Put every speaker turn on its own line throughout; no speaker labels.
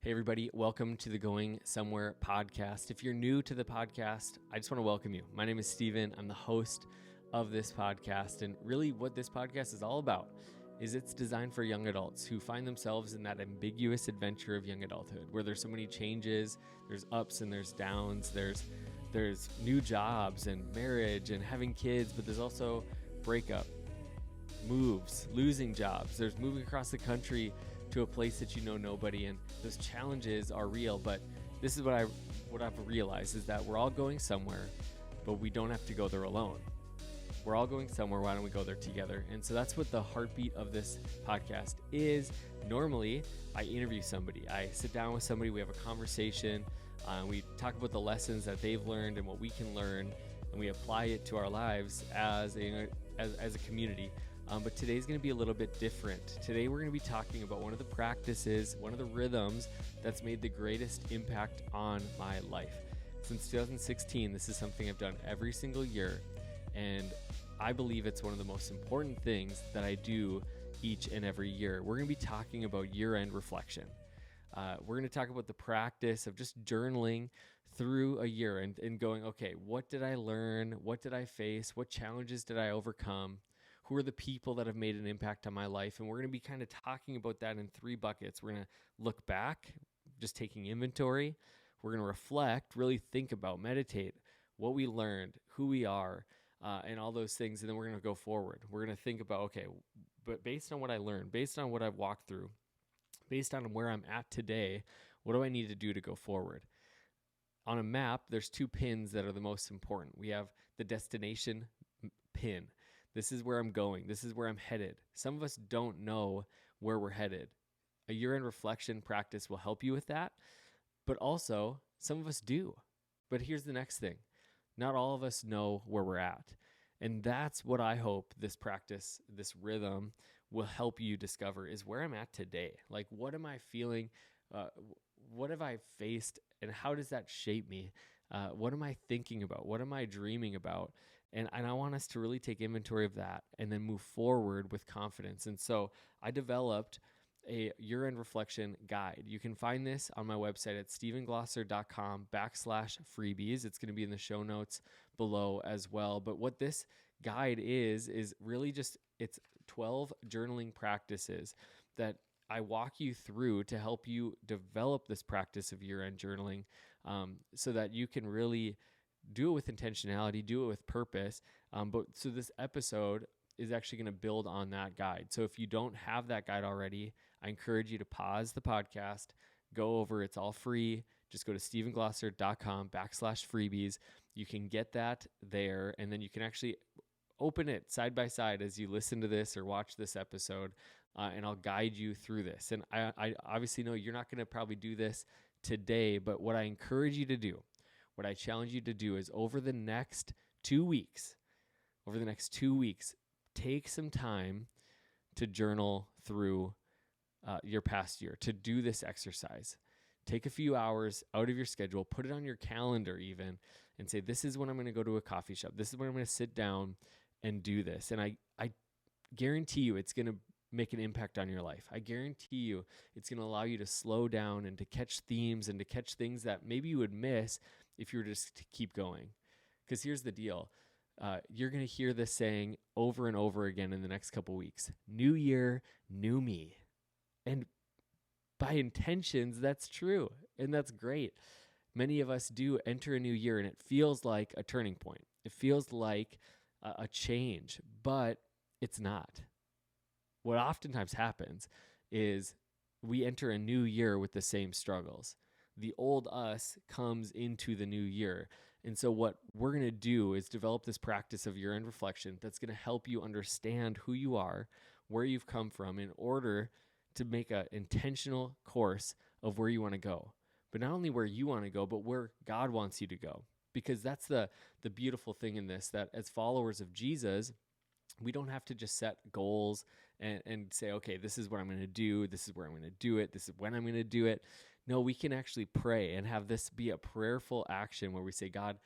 Hey, everybody. Welcome to the Going Somewhere podcast. If you're new to the podcast, I just want to welcome you. My name is Steven. I'm the host of this podcast. And really what this podcast is all about is it's designed for young adults who find themselves in that ambiguous adventure of young adulthood where there's so many changes, there's ups and there's downs, there's new jobs and marriage and having kids, but there's also breakup, moves, losing jobs. There's moving across the country to a place that you know nobody, and those challenges are real. But this is what I've realized is that we're all going somewhere, but we don't have to go there alone. We're all going somewhere. Why don't we go there together? And so that's what the heartbeat of this podcast is. Normally, I interview somebody. I sit down with somebody. We have a conversation. We talk about the lessons that they've learned and what we can learn, and we apply it to our lives as a community. But today's going to be a little bit different. Today we're going to be talking about one of the practices, one of the rhythms that's made the greatest impact on my life. Since 2016, this is something I've done every single year, and I believe it's one of the most important things that I do each and every year. We're going to be talking about year-end reflection. We're going to talk about the practice of just journaling through a year and going, okay, what did I learn? What did I face? What challenges did I overcome? Who are the people that have made an impact on my life? And we're going to be kind of talking about that in three buckets. We're going to look back, just taking inventory. We're going to reflect, really think about, meditate what we learned, who we are, and all those things. And then we're going to go forward. We're going to think about, okay, but based on what I learned, based on what I've walked through, based on where I'm at today, what do I need to do to go forward? On a map, there's two pins that are the most important. We have the destination pin. This is where I'm going. This is where I'm headed. Some of us don't know where we're headed. A year-end reflection practice will help you with that, but also some of us do. But here's the next thing. Not all of us know where we're at. And that's what I hope this practice, this rhythm will help you discover is where I'm at today. Like, what am I feeling? What have I faced? And how does that shape me? What am I thinking about? What am I dreaming about? And I want us to really take inventory of that and then move forward with confidence. And so I developed a year-end reflection guide. You can find this on my website at stevenglosser.com/freebies. It's going to be in the show notes below as well. But what this guide is really just, it's 12 journaling practices that I walk you through to help you develop this practice of year-end journaling, so that you can really do it with intentionality, do it with purpose. So this episode is actually going to build on that guide. So if you don't have that guide already, I encourage you to pause the podcast, go over, it's all free. Just go to stevenglosser.com/freebies. You can get that there, and then you can actually open it side by side as you listen to this or watch this episode, and I'll guide you through this. And I obviously know you're not going to probably do this today, but what I encourage you to do, what I challenge you to do is over the next 2 weeks, take some time to journal through your past year, to do this exercise. Take a few hours out of your schedule, put it on your calendar even, and say, this is when I'm going to go to a coffee shop. This is when I'm going to sit down and do this. And I guarantee you it's going to make an impact on your life. I guarantee you it's going to allow you to slow down and to catch themes and to catch things that maybe you would miss if you were just to keep going. Because here's the deal. You're going to hear this saying over and over again in the next couple weeks. New year, new me. And by intentions, that's true. And that's great. Many of us do enter a new year and it feels like a turning point. It feels like a change, but it's not. What oftentimes happens is we enter a new year with the same struggles. The old us comes into the new year. And so what we're going to do is develop this practice of year-end reflection that's going to help you understand who you are, where you've come from, in order to make an intentional course of where you want to go. But not only where you want to go, but where God wants you to go. Because that's the beautiful thing in this, that as followers of Jesus, we don't have to just set goals and say, okay, this is what I'm going to do. This is where I'm going to do it. This is when I'm going to do it. No, we can actually pray and have this be a prayerful action where we say, God,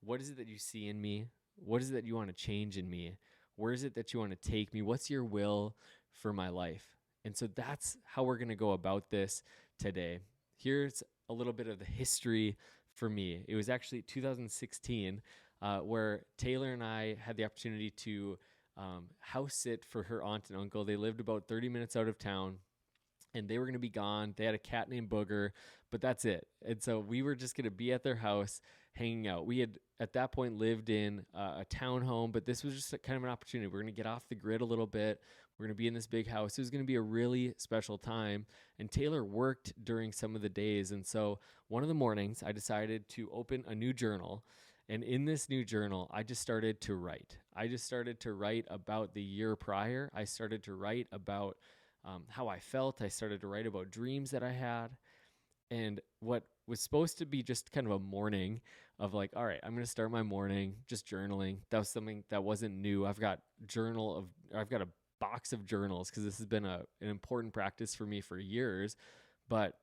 what is it that you see in me? What is it that you want to change in me? Where is it that you want to take me? What's your will for my life? And so that's how we're going to go about this today. here's a little bit of the history for me. It was actually 2016 where Taylor and I had the opportunity to house sit for her aunt and uncle. They lived about 30 minutes out of town, and they were going to be gone. They had a cat named Booger, but that's it. And so we were just going to be at their house hanging out. We had at that point lived in a townhome, but this was just kind of an opportunity. We're going to get off the grid a little bit. We're going to be in this big house. It was going to be a really special time. And Taylor worked during some of the days. And so one of the mornings, I decided to open a new journal. And in this new journal, I just started to write. I just started to write about the year prior. I started to write about how I felt. I started to write about dreams that I had. And what was supposed to be just kind of a morning of like, all right, I'm going to start my morning just journaling. That was something that wasn't new. I've got a box of journals because this has been an important practice for me for years. But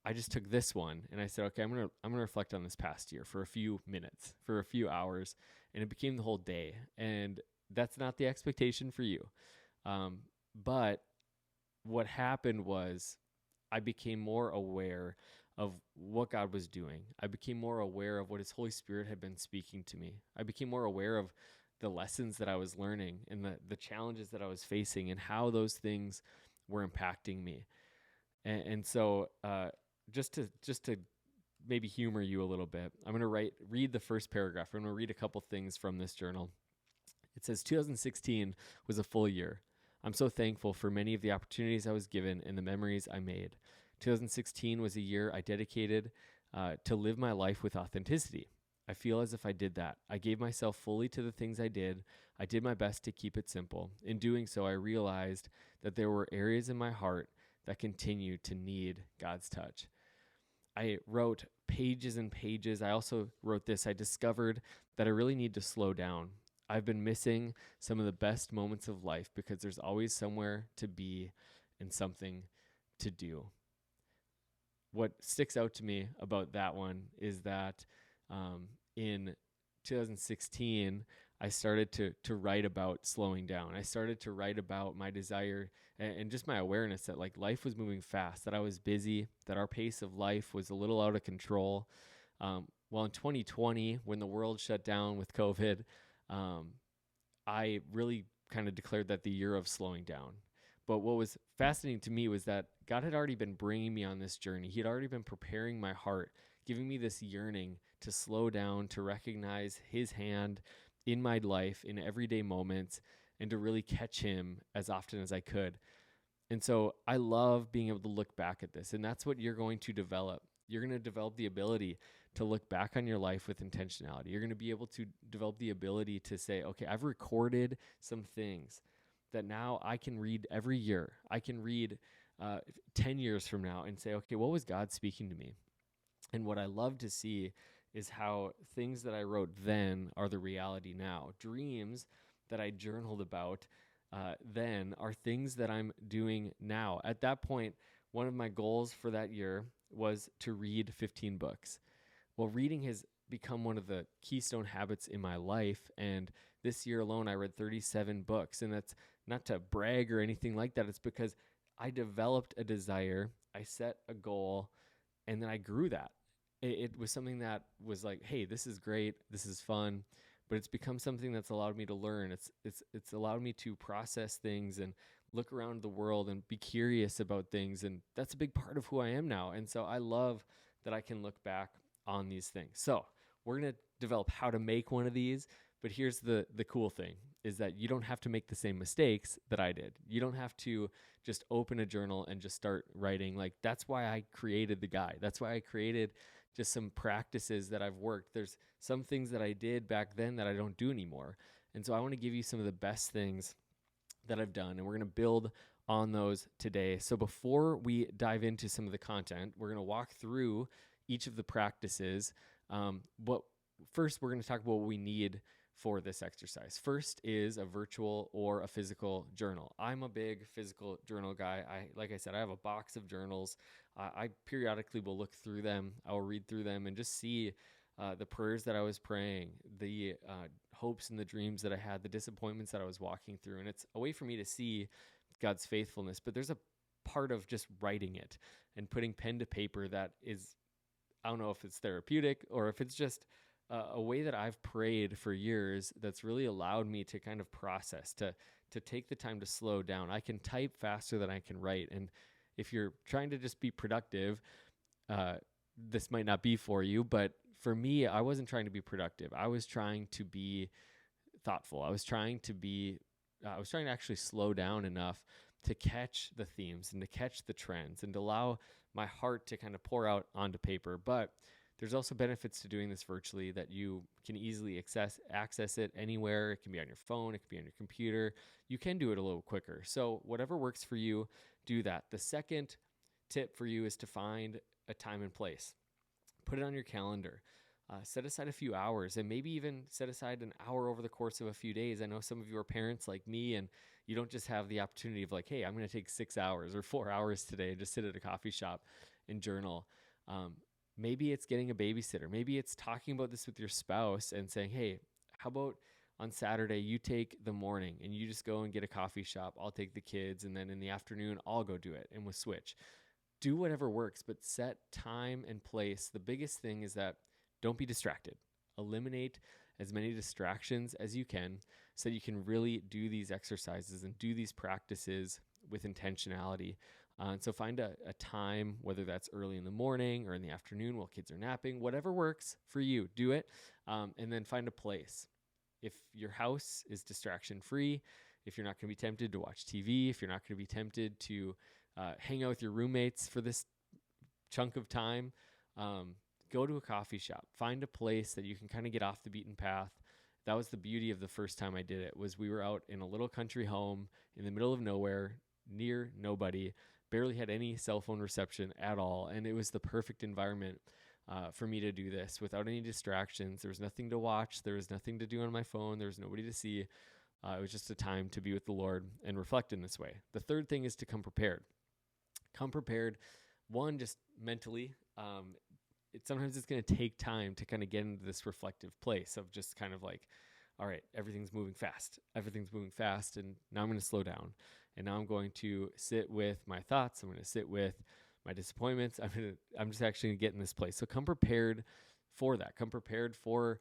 I just took this one and I said, okay, I'm going to reflect on this past year for a few minutes, for a few hours. And it became the whole day. And that's not the expectation for you. But what happened was I became more aware of what God was doing. I became more aware of what His Holy Spirit had been speaking to me. I became more aware of the lessons that I was learning and the challenges that I was facing and how those things were impacting me. And so just to maybe humor you a little bit, I'm going to read the first paragraph. I'm going to read a couple things from this journal. It says, 2016 was a full year. I'm so thankful for many of the opportunities I was given and the memories I made. 2016 was a year I dedicated to live my life with authenticity. I feel as if I did that. I gave myself fully to the things I did. I did my best to keep it simple. In doing so, I realized that there were areas in my heart that continued to need God's touch. I wrote pages and pages. I also wrote this. I discovered that I really need to slow down. I've been missing some of the best moments of life because there's always somewhere to be and something to do. What sticks out to me about that one is that in 2016, I started to write about slowing down. I started to write about my desire and just my awareness that like life was moving fast, that I was busy, that our pace of life was a little out of control. Well, in 2020, when the world shut down with COVID, I really kind of declared that the year of slowing down. But what was fascinating to me was that God had already been bringing me on this journey. He had already been preparing my heart, giving me this yearning to slow down, to recognize His hand in my life, in everyday moments, and to really catch Him as often as I could. And so I love being able to look back at this. And that's what you're going to develop. You're going to develop the ability to look back on your life with intentionality. You're going to be able to develop the ability to say, okay, I've recorded some things that now I can read every year. I can read 10 years from now and say, okay, what was God speaking to me? And what I love to see is how things that I wrote then are the reality now. Dreams that I journaled about then are things that I'm doing now. At that point, one of my goals for that year was to read 15 books. Well, reading has become one of the keystone habits in my life. And this year alone, I read 37 books. And that's not to brag or anything like that. It's because I developed a desire, I set a goal, and then I grew that. It was something that was like, hey, this is great, this is fun, but it's become something that's allowed me to learn. It's allowed me to process things and look around the world and be curious about things, and that's a big part of who I am now. And so I love that I can look back on these things. So we're going to develop how to make one of these, but here's the cool thing is that you don't have to make the same mistakes that I did. You don't have to just open a journal and just start writing. Like, that's why I created the guide. That's why I created just some practices that I've worked. There's some things that I did back then that I don't do anymore. And so I want to give you some of the best things that I've done, and we're going to build on those today. So before we dive into some of the content, we're going to walk through each of the practices. First, we're going to talk about what we need for this exercise. First is a virtual or a physical journal. I'm a big physical journal guy. Like I said, I have a box of journals. I periodically will look through them. I will read through them and just see the prayers that I was praying, the hopes and the dreams that I had, the disappointments that I was walking through. And it's a way for me to see God's faithfulness. But there's a part of just writing it and putting pen to paper that is, I don't know if it's therapeutic or if it's just a way that I've prayed for years that's really allowed me to kind of process, to take the time to slow down. I can type faster than I can write. And if you're trying to just be productive, this might not be for you. But for me, I wasn't trying to be productive. I was trying to be thoughtful. I was trying to actually slow down enough to catch the themes and to catch the trends and to allow my heart to kind of pour out onto paper. But there's also benefits to doing this virtually, that you can easily access it anywhere. It can be on your phone, it can be on your computer. You can do it a little quicker. So whatever works for you, do that. The second tip for you is to find a time and place. Put it on your calendar. Set aside a few hours, and maybe even set aside an hour over the course of a few days. I know some of you are parents like me, and you don't just have the opportunity of like, hey, I'm going to take 6 hours or 4 hours today and just sit at a coffee shop and journal. Maybe it's getting a babysitter. Maybe it's talking about this with your spouse and saying, hey, how about on Saturday you take the morning and you just go and get a coffee shop. I'll take the kids, and then in the afternoon I'll go do it, and we'll switch. Do whatever works, but set time and place. The biggest thing is that don't be distracted. Eliminate as many distractions as you can so that you can really do these exercises and do these practices with intentionality. And so find a time, whether that's early in the morning or in the afternoon while kids are napping, whatever works for you, do it. And then find a place. If your house is distraction free, if you're not going to be tempted to watch TV, if you're not going to be tempted to hang out with your roommates for this chunk of time, go to a coffee shop. Find a place that you can kind of get off the beaten path. That was the beauty of the first time I did it, was we were out in a little country home in the middle of nowhere, near nobody, barely had any cell phone reception at all. And it was the perfect environment for me to do this without any distractions. There was nothing to watch. There was nothing to do on my phone. There was nobody to see. It was just a time to be with the Lord and reflect in this way. The third thing is to come prepared. Come prepared, one, just mentally. Sometimes it's going to take time to kind of get into this reflective place of just kind of like, all right, everything's moving fast. And now I'm going to slow down. And now I'm going to sit with my thoughts. I'm going to sit with my disappointments. I'm just actually going to get in this place. So come prepared for that. Come prepared for,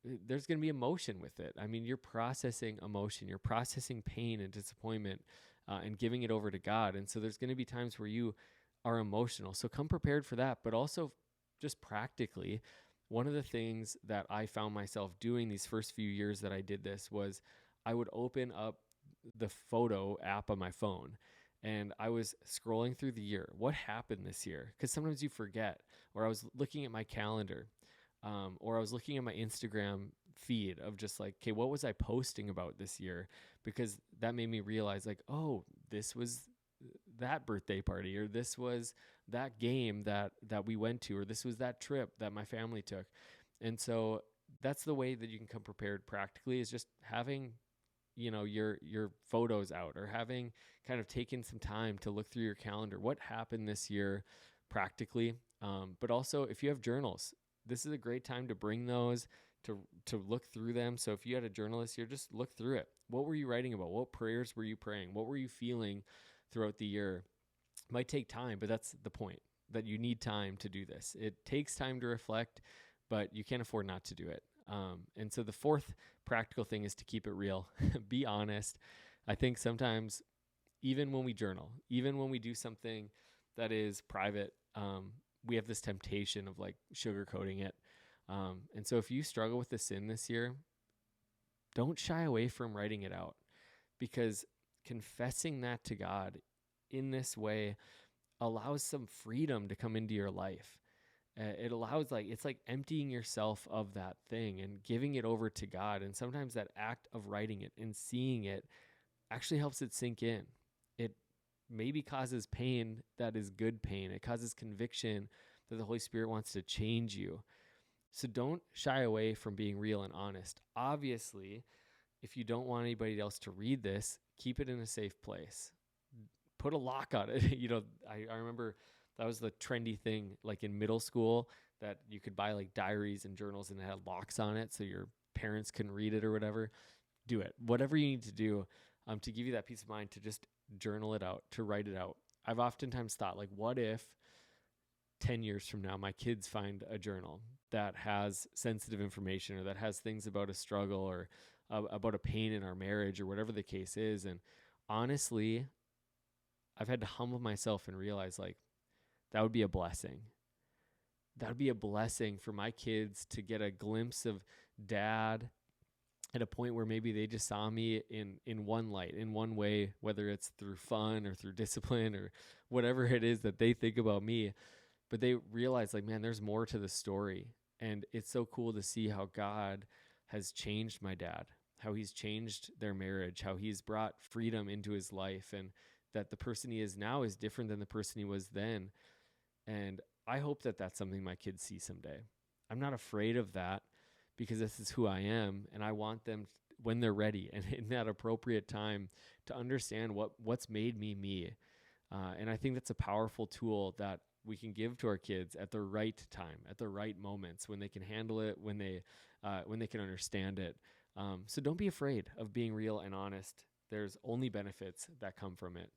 there's going to be emotion with it. I mean, you're processing emotion. You're processing pain and disappointment and giving it over to God. And so there's going to be times where you are emotional. So come prepared for that, but also just practically, one of the things that I found myself doing these first few years that I did this was I would open up the photo app on my phone and I was scrolling through the year. What happened this year? Because sometimes you forget. Or I was looking at my calendar, or I was looking at my Instagram feed of just like, okay, what was I posting about this year? Because that made me realize like, oh, this was that birthday party, or this was that game that we went to, or this was that trip that my family took. And so that's the way that you can come prepared practically, is just having, your photos out, or having kind of taken some time to look through your calendar. What happened this year practically? But also if you have journals, this is a great time to bring those, to look through them. So if you had a journal this year, just look through it. What were you writing about? What prayers were you praying? What were you feeling throughout the year? It might take time, but that's the point, that you need time to do this. It takes time to reflect, but you can't afford not to do it. And so the fourth practical thing is to keep it real. Be honest. I think sometimes, even when we journal, even when we do something that is private, we have this temptation of like sugarcoating it. And so if you struggle with the sin this year, don't shy away from writing it out, because confessing that to God in this way allows some freedom to come into your life. It allows, it's like emptying yourself of that thing and giving it over to God. And sometimes that act of writing it and seeing it actually helps it sink in. It maybe causes pain that is good pain. It causes conviction that the Holy Spirit wants to change you. So don't shy away from being real and honest. Obviously, if you don't want anybody else to read this, keep it in a safe place. Put a lock on it. I remember that was the trendy thing, like in middle school, that you could buy like diaries and journals and it had locks on it so your parents couldn't read it or whatever. Do it. Whatever you need to do to give you that peace of mind, to just journal it out, to write it out. I've oftentimes thought, like, what if 10 years from now, my kids find a journal that has sensitive information or that has things about a struggle or about a pain in our marriage or whatever the case is. And honestly, I've had to humble myself and realize, like, that would be a blessing. That would be a blessing for my kids to get a glimpse of dad at a point where maybe they just saw me in one light, in one way, whether it's through fun or through discipline or whatever it is that they think about me. But they realize, like, man, there's more to the story. And it's so cool to see how God has changed my dad, how he's changed their marriage, how he's brought freedom into his life, and that the person he is now is different than the person he was then. And I hope that that's something my kids see someday. I'm not afraid of that because this is who I am. And I want them, when they're ready and in that appropriate time, to understand what's made me me. And I think that's a powerful tool that we can give to our kids at the right time, at the right moments, when they can handle it, when they can understand it. So don't be afraid of being real and honest. There's only benefits that come from it.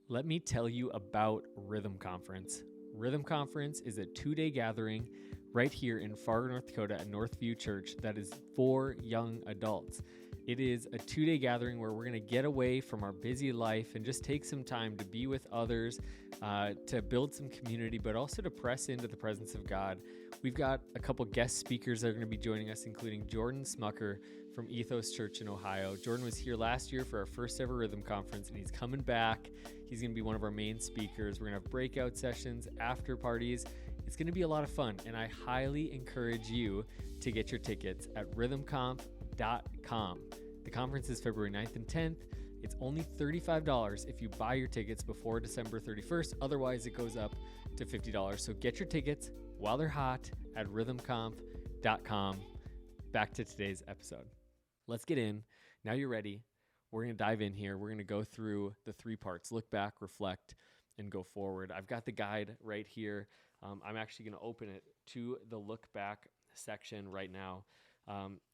Let me tell you about Rhythm Conference. Rhythm Conference is a 2-day gathering right here in Fargo, North Dakota at Northview Church that is for young adults. It is a 2-day gathering where we're going to get away from our busy life and just take some time to be with others, to build some community, but also to press into the presence of God. We've got a couple guest speakers that are going to be joining us, including Jordan Smucker from Ethos Church in Ohio. Jordan was here last year for our first ever Rhythm Conference, and he's coming back. He's going to be one of our main speakers. We're going to have breakout sessions, after parties. It's going to be a lot of fun, and I highly encourage you to get your tickets at rhythmconf.com. The conference is February 9th and 10th. It's only $35 if you buy your tickets before December 31st. Otherwise, it goes up to $50. So get your tickets while they're hot at rhythmconf.com. Back to today's episode. Let's get in. Now you're ready. We're going to dive in here. We're going to go through the 3 parts: look back, reflect, and go forward. I've got the guide right here. I'm actually going to open it to the look back section right now.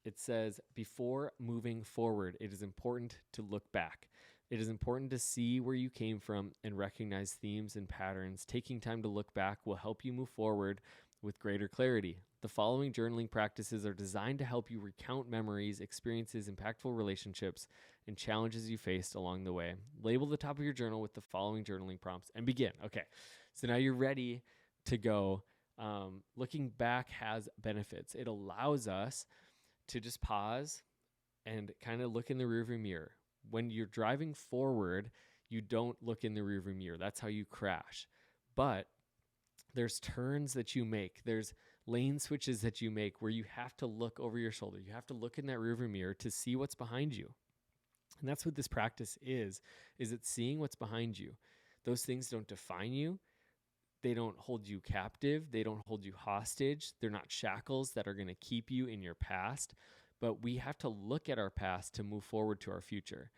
It says, before moving forward, it is important to look back. It is important to see where you came from and recognize themes and patterns. Taking time to look back will help you move forward with greater clarity. The following journaling practices are designed to help you recount memories, experiences, impactful relationships, and challenges you faced along the way. Label the top of your journal with the following journaling prompts and begin. Okay, so now you're ready to go. Looking back has benefits. It allows us to just pause and kind of look in the rearview mirror. When you're driving forward, you don't look in the rearview mirror. That's how you crash. But there's turns that you make. There's lane switches that you make where you have to look over your shoulder. You have to look in that rearview mirror to see what's behind you. And that's what this practice is it's seeing what's behind you. Those things don't define you. They don't hold you captive. They don't hold you hostage. They're not shackles that are going to keep you in your past. But we have to look at our past to move forward to our future.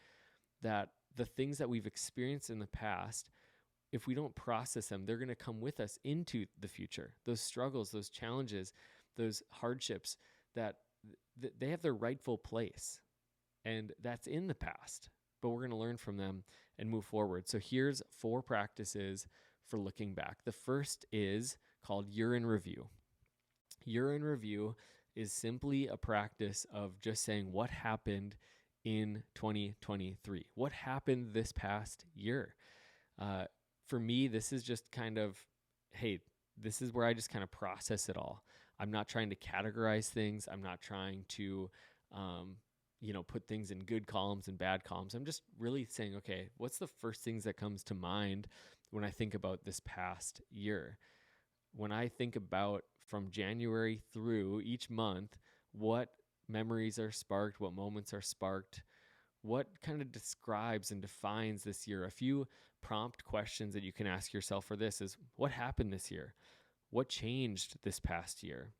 That the things that we've experienced in the past, if we don't process them, they're going to come with us into the future. Those struggles, those challenges, those hardships, that they have their rightful place. And that's in the past. But we're going to learn from them and move forward. So here's 4 practices for looking back. The first is called year-in review. Year-in review is simply a practice of just saying what happened in 2023. What happened this past year? For me, this is just kind of, hey, this is where I just kind of process it all. I'm not trying to categorize things. I'm not trying to, put things in good columns and bad columns. I'm just really saying, okay, what's the first things that comes to mind when I think about this past year? When I think about from January through each month, what memories are sparked, what moments are sparked, what kind of describes and defines this year? A few prompt questions that you can ask yourself for this is, what happened this year? What changed this past year?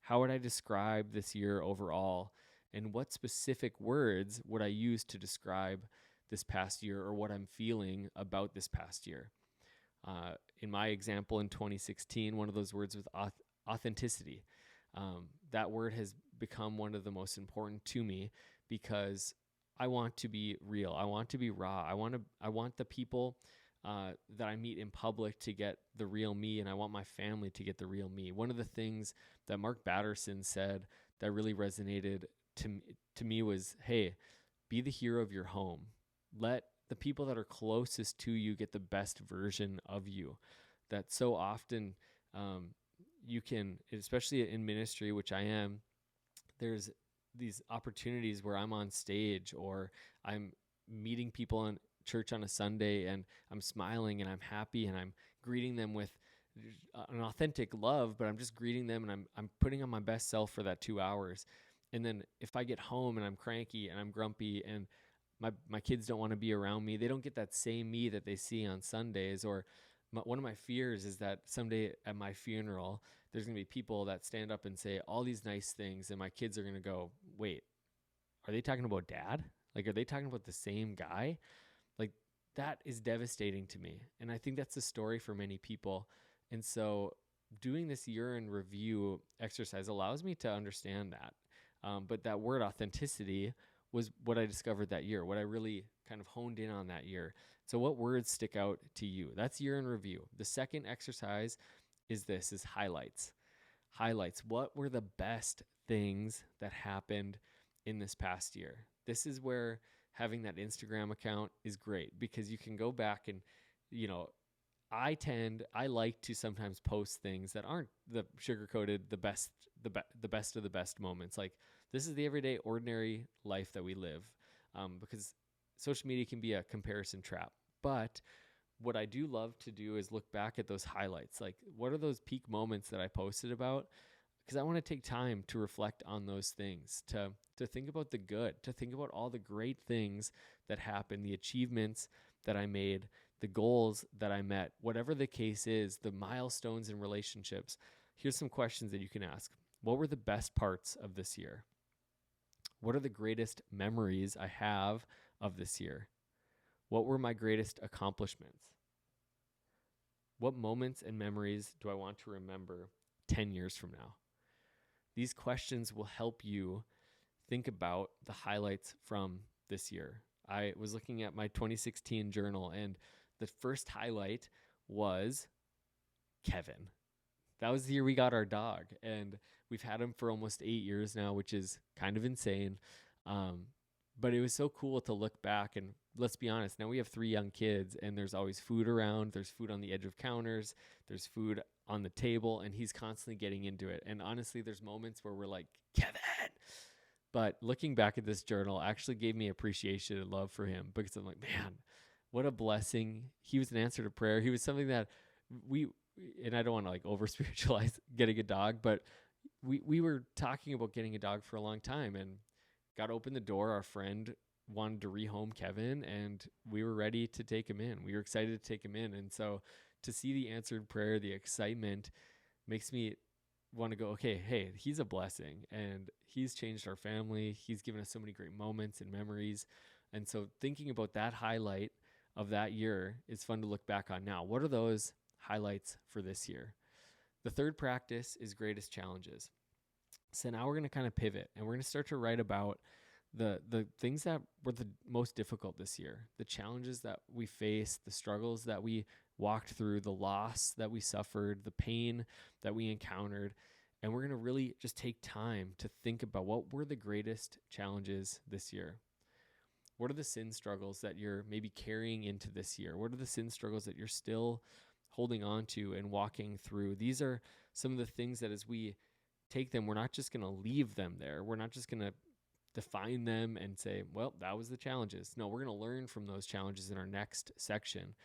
How would I describe this year overall? And what specific words would I use to describe this past year or what I'm feeling about this past year? In my example in 2016, one of those words was authenticity. That word has become one of the most important to me because I want to be real. I want to be raw. I want the people that I meet in public to get the real me, and I want my family to get the real me. One of the things that Mark Batterson said that really resonated to me was, hey, be the hero of your home. Let the people that are closest to you get the best version of you. That so often you can, especially in ministry, which I am, there's these opportunities where I'm on stage or I'm meeting people in church on a Sunday and I'm smiling and I'm happy and I'm greeting them with an authentic love, but I'm just greeting them and I'm putting on my best self for that 2 hours. And then if I get home and I'm cranky and I'm grumpy and my kids don't want to be around me, they don't get that same me that they see on Sundays. Or one of my fears is that someday at my funeral, there's going to be people that stand up and say all these nice things, and my kids are going to go, wait, are they talking about dad? Like, are they talking about the same guy? Like, that is devastating to me. And I think that's the story for many people. And so doing this year in review exercise allows me to understand that. But that word authenticity was what I discovered that year, what I really kind of honed in on that year. So what words stick out to you? That's year in review. The second exercise is highlights. Highlights. What were the best things that happened in this past year? This is where having that Instagram account is great, because you can go back and, I like to sometimes post things that aren't the sugar-coated, the best of the best moments. Like, this is the everyday, ordinary life that we live, because social media can be a comparison trap. But what I do love to do is look back at those highlights. Like, what are those peak moments that I posted about? Because I want to take time to reflect on those things, to think about the good, to think about all the great things that happened, the achievements that I made, the goals that I met, whatever the case is, the milestones in relationships. Here's some questions that you can ask. What were the best parts of this year? What are the greatest memories I have of this year? What were my greatest accomplishments? What moments and memories do I want to remember 10 years from now? These questions will help you think about the highlights from this year. I was looking at my 2016 journal, and the first highlight was Kevin. That was the year we got our dog, and we've had him for almost 8 years now, which is kind of insane. But it was so cool to look back, and let's be honest, now we have 3 young kids, and there's always food around. There's food on the edge of counters. There's food on the table, and he's constantly getting into it. And honestly, there's moments where we're like, Kevin. But looking back at this journal actually gave me appreciation and love for him, because I'm like, man, what a blessing. He was an answer to prayer. He was something that and I don't want to like over spiritualize getting a dog, but we were talking about getting a dog for a long time, and got to open the door. Our friend wanted to rehome Kevin, and we were ready to take him in. We were excited to take him in. And so to see the answered prayer, the excitement makes me want to go, okay, hey, he's a blessing, and he's changed our family. He's given us so many great moments and memories. And so thinking about that highlight of that year is fun to look back on now. What are those highlights for this year? The third practice is greatest challenges. So now we're going to kind of pivot, and we're going to start to write about the things that were the most difficult this year, the challenges that we faced, the struggles that we walked through, the loss that we suffered, the pain that we encountered. And we're going to really just take time to think about what were the greatest challenges this year. What are the sin struggles that you're maybe carrying into this year? What are the sin struggles that you're still holding on to and walking through? These are some of the things that as we take them, we're not just going to leave them there. We're not just going to define them and say, well, that was the challenges. No, we're going to learn from those challenges in our next section.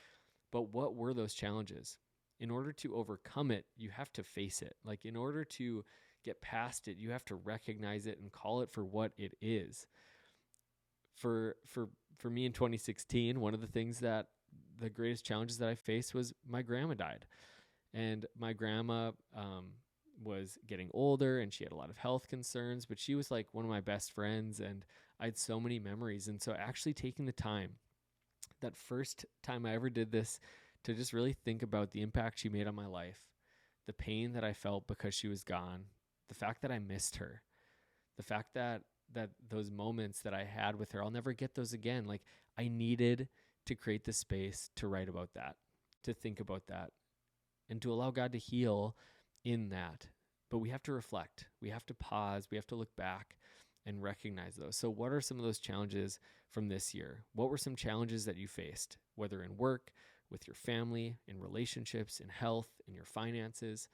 But what were those challenges? In order to overcome it, you have to face it. Like, in order to get past it, you have to recognize it and call it for what it is. For me in 2016, one of the things that the greatest challenges that I faced was my grandma died. And my grandma was getting older, and she had a lot of health concerns, but she was like one of my best friends, and I had so many memories. And so actually taking the time, that first time I ever did this, to just really think about the impact she made on my life, the pain that I felt because she was gone, the fact that I missed her, the fact that those moments that I had with her, I'll never get those again. Like, I needed to create the space to write about that, to think about that, and to allow God to heal in that. But we have to reflect. We have to pause. We have to look back and recognize those. So what are some of those challenges from this year? What were some challenges that you faced, whether in work, with your family, in relationships, in health, in your finances?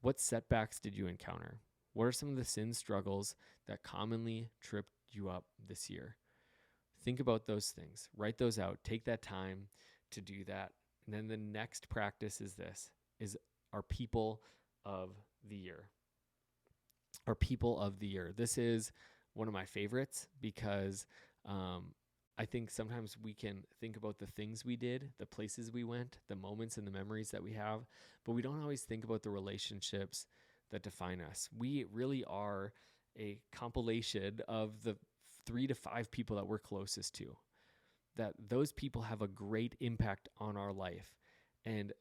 What setbacks did you encounter? What are some of the sin struggles that commonly tripped you up this year? Think about those things. Write those out. Take that time to do that. And then the next practice is this, is our people of the year. Our people of the year. This is one of my favorites because I think sometimes we can think about the things we did, the places we went, the moments and the memories that we have, but we don't always think about the relationships that define us. We really are a compilation of the 3 to 5 people that we're closest to, that those people have a great impact on our life. And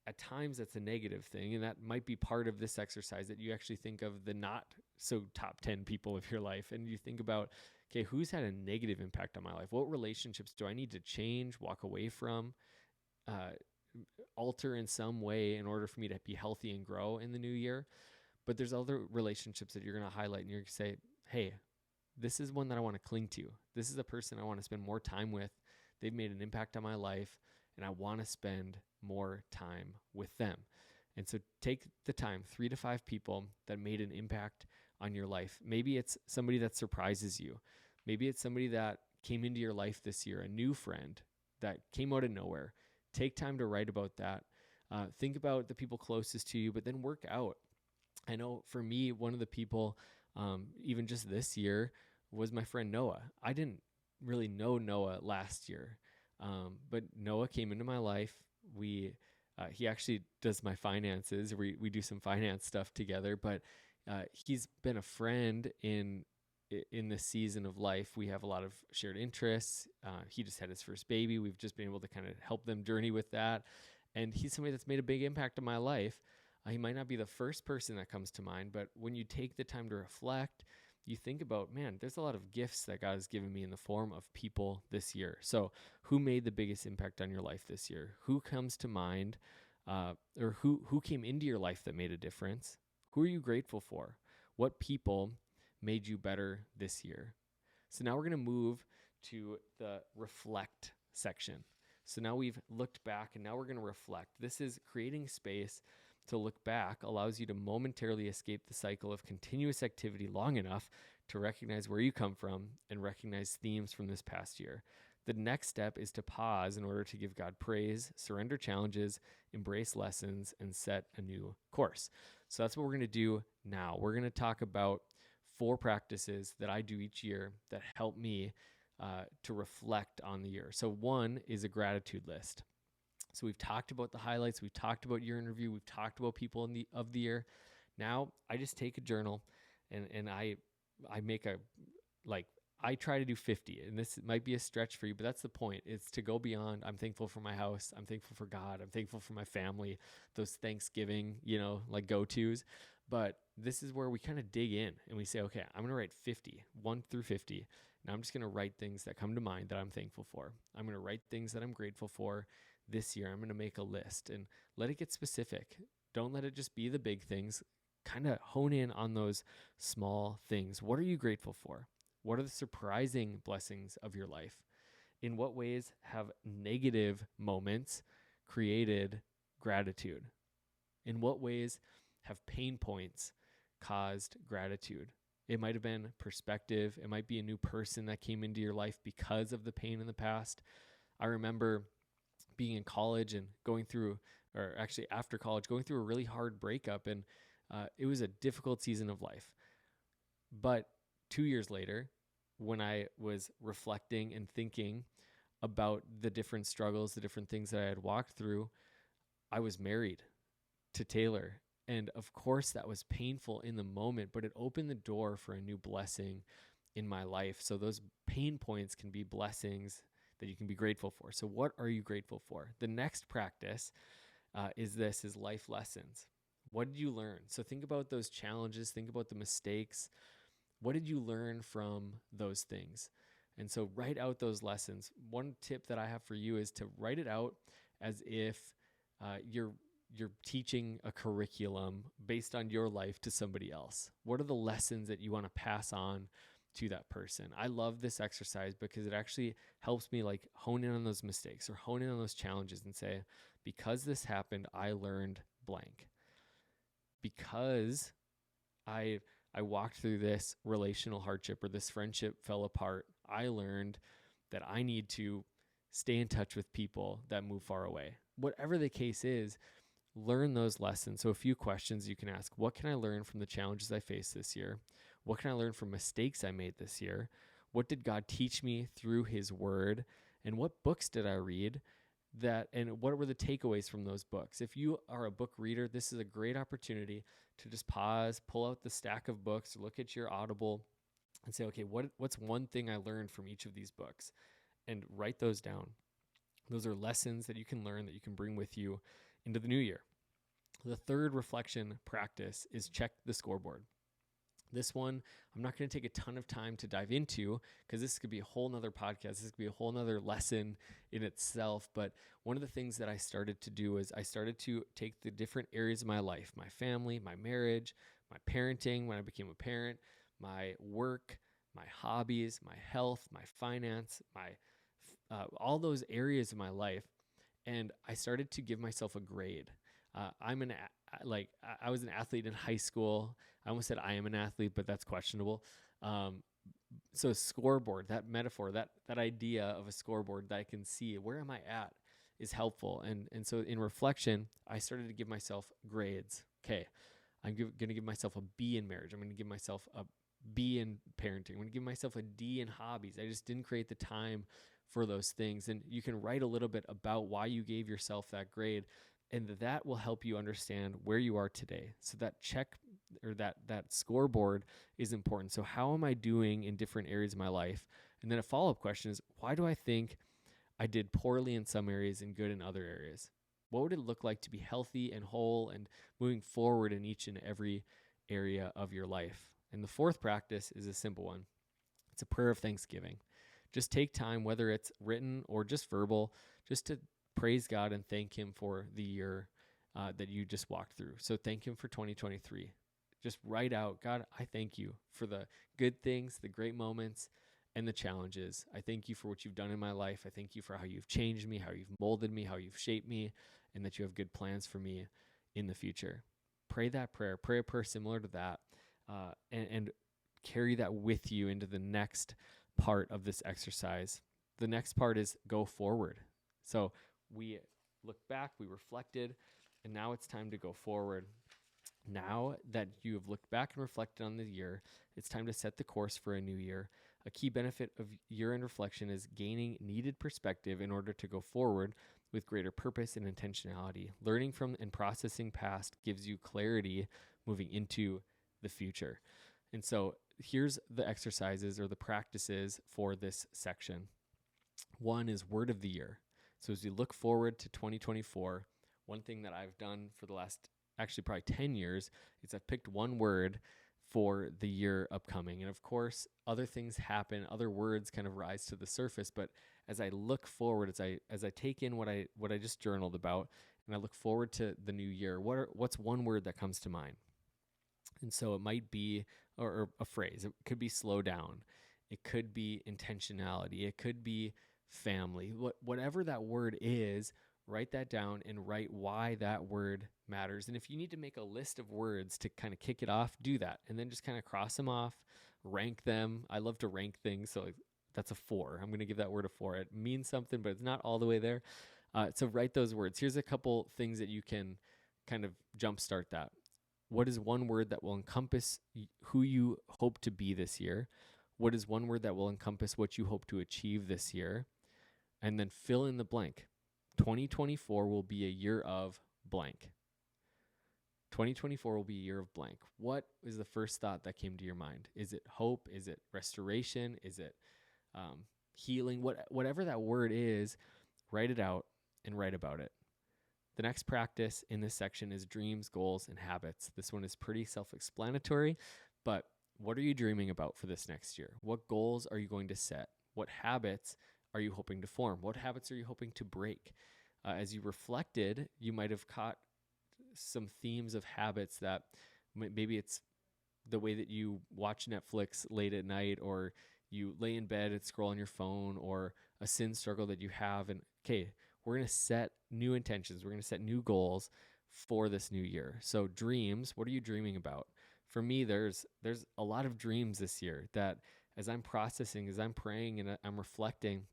at times that's a negative thing. And that might be part of this exercise, that you actually think of the not so top 10 people of your life. And you think about, okay, who's had a negative impact on my life? What relationships do I need to change, walk away from, alter in some way in order for me to be healthy and grow in the new year? But there's other relationships that you're going to highlight, and you're going to say, hey, this is one that I want to cling to. This is a person I want to spend more time with. They've made an impact on my life, and I want to spend more time with them. And so take the time, 3 to 5 people that made an impact on your life. Maybe it's somebody that surprises you. Maybe it's somebody that came into your life this year, a new friend that came out of nowhere. Take time to write about that. Think about the people closest to you, but then work out. I know for me, one of the people, even just this year, was my friend Noah. I didn't really know Noah last year, but Noah came into my life. He actually does my finances. We do some finance stuff together, but he's been a friend in this season of life. We have a lot of shared interests. He just had his first baby. We've just been able to kind of help them journey with that. And he's somebody that's made a big impact on my life. He might not be the first person that comes to mind, but when you take the time to reflect, you think about, man, there's a lot of gifts that God has given me in the form of people this year. So who made the biggest impact on your life this year? Who comes to mind, or who came into your life that made a difference? Who are you grateful for? What people made you better this year? So now we're going to move to the reflect section. So now we've looked back, and now we're going to reflect. This is creating space to look back, allows you to momentarily escape the cycle of continuous activity long enough to recognize where you come from and recognize themes from this past year. The next step is to pause in order to give God praise, surrender challenges, embrace lessons, and set a new course. So that's what we're going to do now. We're going to talk about 4 practices that I do each year that help me to reflect on the year. So one is a gratitude list. So we've talked about the highlights. We've talked about year in review. We've talked about people of the year. Now I just take a journal and I make I try to do 50, and this might be a stretch for you, but that's the point. It's to go beyond. I'm thankful for my house. I'm thankful for God. I'm thankful for my family, those Thanksgiving, go-tos. But this is where we kind of dig in and we say, okay, I'm going to write 50, 1 through 50. And I'm just going to write things that come to mind that I'm thankful for. I'm going to write things that I'm grateful for this year. I'm going to make a list and let it get specific. Don't let it just be the big things. Kind of hone in on those small things. What are you grateful for? What are the surprising blessings of your life? In what ways have negative moments created gratitude? In what ways have pain points caused gratitude? It might have been perspective. It might be a new person that came into your life because of the pain in the past. I remember being in college and after college, going through a really hard breakup. And it was a difficult season of life. But 2 years later, when I was reflecting and thinking about the different struggles, the different things that I had walked through, I was married to Taylor. And of course, that was painful in the moment, but it opened the door for a new blessing in my life. So those pain points can be blessings that you can be grateful for. So what are you grateful for? The next practice is life lessons. What did you learn? So think about those challenges. Think about the mistakes. What did you learn from those things? And so write out those lessons. One tip that I have for you is to write it out as if you're teaching a curriculum based on your life to somebody else. What are the lessons that you want to pass on to that person? I love this exercise because it actually helps me like hone in on those mistakes or hone in on those challenges and say, because this happened, I learned blank. Because I walked through this relational hardship or this friendship fell apart, I learned that I need to stay in touch with people that move far away. Whatever the case is, learn those lessons. So a few questions you can ask. What can I learn from the challenges I faced this year? What can I learn from mistakes I made this year? What did God teach me through his word? And what books did I read? And what were the takeaways from those books? If you are a book reader, this is a great opportunity to just pause, pull out the stack of books, look at your Audible and say, okay, what's one thing I learned from each of these books? And write those down. Those are lessons that you can learn that you can bring with you into the new year. The third reflection practice is check the scoreboard. This one, I'm not going to take a ton of time to dive into because this could be a whole nother podcast. This could be a whole nother lesson in itself. But one of the things that I started to do is I started to take the different areas of my life, my family, my marriage, my parenting when I became a parent, my work, my hobbies, my health, my finance, all those areas of my life. And I started to give myself a grade. I was an athlete in high school. I almost said I am an athlete, but that's questionable. So scoreboard, that metaphor, that idea of a scoreboard that I can see, where am I at, is helpful. And so in reflection, I started to give myself grades. Okay, I'm going to give myself a B in marriage. I'm going to give myself a B in parenting. I'm going to give myself a D in hobbies. I just didn't create the time for those things. And you can write a little bit about why you gave yourself that grade, and that will help you understand where you are today. So that check or that scoreboard is important. So how am I doing in different areas of my life? And then a follow-up question is, why do I think I did poorly in some areas and good in other areas? What would it look like to be healthy and whole and moving forward in each and every area of your life? And the fourth practice is a simple one. It's a prayer of thanksgiving. Just take time, whether it's written or just verbal, just to praise God and thank him for the year that you just walked through. So thank him for 2023. Just write out, God, I thank you for the good things, the great moments, and the challenges. I thank you for what you've done in my life. I thank you for how you've changed me, how you've molded me, how you've shaped me, and that you have good plans for me in the future. Pray that prayer. Pray a prayer similar to that, and carry that with you into the next part of this exercise. The next part is go forward. So we looked back, we reflected, and now it's time to go forward. Now that you have looked back and reflected on the year, it's time to set the course for a new year. A key benefit of year-end reflection is gaining needed perspective in order to go forward with greater purpose and intentionality. Learning from and processing past gives you clarity moving into the future. And so here's the exercises or the practices for this section. One is word of the year. So as we look forward to 2024, one thing that I've done for the last actually probably 10 years is I've picked one word for the year upcoming. And of course, other things happen, other words kind of rise to the surface. But as I look forward, as I take in what I just journaled about, and I look forward to the new year, what's one word that comes to mind? And so it might be, or a phrase, it could be slow down. It could be intentionality. It could be family. Whatever that word is, write that down and write why that word matters. And if you need to make a list of words to kind of kick it off, do that. And then just kind of cross them off, rank them. I love to rank things. So that's a 4. I'm going to give that word a 4. It means something, but it's not all the way there. So write those words. Here's a couple things that you can kind of jumpstart that. What is one word that will encompass who you hope to be this year? What is one word that will encompass what you hope to achieve this year? And then fill in the blank. 2024 will be a year of blank. 2024 will be a year of blank. What is the first thought that came to your mind? Is it hope? Is it restoration? Is it healing? Whatever that word is, write it out and write about it. The next practice in this section is dreams, goals, and habits. This one is pretty self-explanatory, but what are you dreaming about for this next year? What goals are you going to set? What habits are you hoping to form? What habits are you hoping to break? As you reflected, you might have caught some themes of habits that maybe it's the way that you watch Netflix late at night, or you lay in bed and scroll on your phone, or a sin struggle that you have. And okay, we're going to set new intentions. We're going to set new goals for this new year. So dreams, what are you dreaming about? For me, there's a lot of dreams this year that as I'm processing, as I'm praying and I'm reflecting,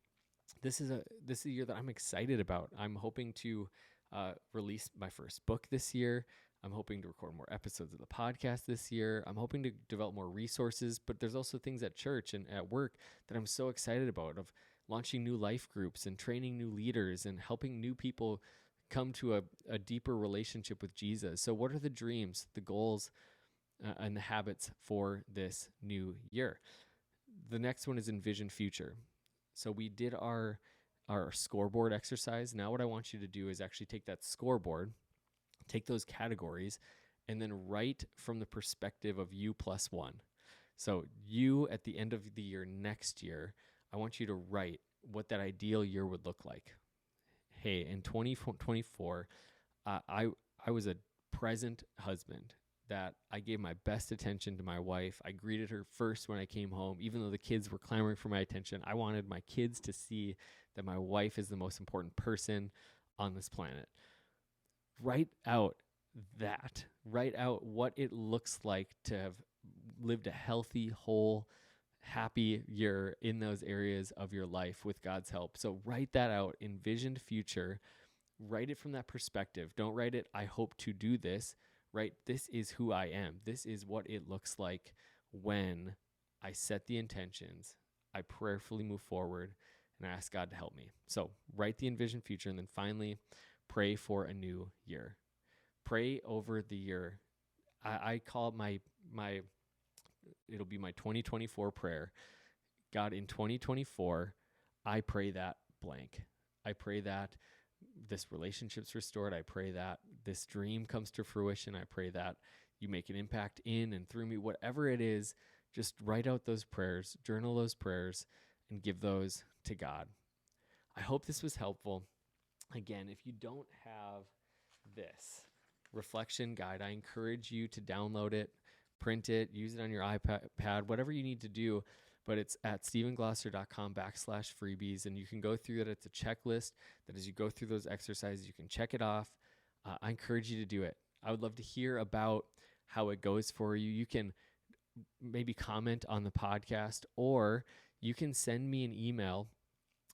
this is a year that I'm excited about. I'm hoping to release my first book this year. I'm hoping to record more episodes of the podcast this year. I'm hoping to develop more resources, but there's also things at church and at work that I'm so excited about, of launching new life groups and training new leaders and helping new people come to a deeper relationship with Jesus. So what are the dreams, the goals, and the habits for this new year? The next one is envision future. So we did our scoreboard exercise. Now what I want you to do is actually take that scoreboard, take those categories, and then write from the perspective of you plus one. So you, at the end of the year next year, I want you to write what that ideal year would look like. Hey, in 2024, I was a present husband, that I gave my best attention to my wife. I greeted her first when I came home, even though the kids were clamoring for my attention. I wanted my kids to see that my wife is the most important person on this planet. Write out that. Write out what it looks like to have lived a healthy, whole, happy year in those areas of your life with God's help. So write that out. Envisioned future. Write it from that perspective. Don't write it, I hope to do this. Right? This is who I am. This is what it looks like when I set the intentions, I prayerfully move forward, and I ask God to help me. So write the envisioned future, and then finally pray for a new year. Pray over the year. I call it it'll be my 2024 prayer. God, in 2024, I pray that blank. I pray that this relationship's restored. I pray that this dream comes to fruition. I pray that you make an impact in and through me. Whatever it is, just write out those prayers, journal those prayers, and give those to God. I hope this was helpful. Again, if you don't have this reflection guide, I encourage you to download it, print it, use it on your iPad, whatever you need to do. But it's at stevenglosser.com/freebies, and you can go through that. It's a checklist that as you go through those exercises, you can check it off. I encourage you to do it. I would love to hear about how it goes for you. You can maybe comment on the podcast, or you can send me an email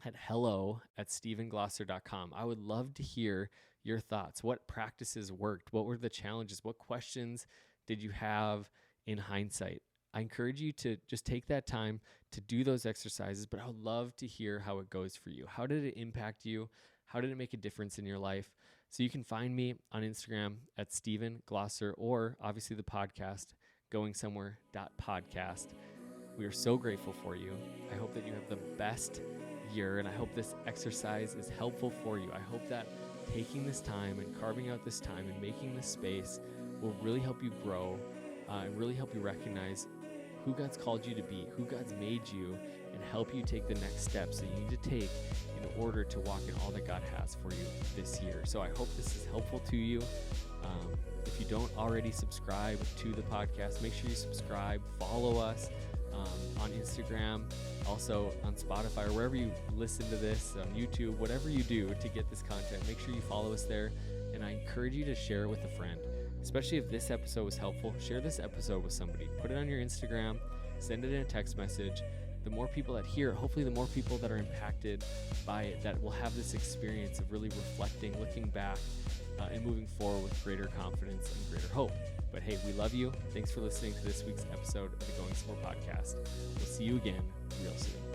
at hello@stevenglosser.com. I would love to hear your thoughts. What practices worked? What were the challenges? What questions did you have in hindsight? I encourage you to just take that time to do those exercises, but I would love to hear how it goes for you. How did it impact you? How did it make a difference in your life? So you can find me on Instagram at Steven Glosser, or obviously the podcast, goingsomewhere.podcast. We are so grateful for you. I hope that you have the best year, and I hope this exercise is helpful for you. I hope that taking this time and carving out this time and making this space will really help you grow and really help you recognize who God's called you to be, who God's made you, and help you take the next steps that you need to take in order to walk in all that God has for you this year. So I hope this is helpful to you. If you don't already subscribe to the podcast, make sure you subscribe, follow us on Instagram, also on Spotify, or wherever you listen to this, on YouTube, whatever you do to get this content, make sure you follow us there. And I encourage you to share it with a friend. Especially if this episode was helpful, share this episode with somebody. Put it on your Instagram, send it in a text message. The more people that hear it, hopefully the more people that are impacted by it, that will have this experience of really reflecting, looking back, and moving forward with greater confidence and greater hope. But hey, we love you. Thanks for listening to this week's episode of the Going Somewhere podcast. We'll see you again real soon.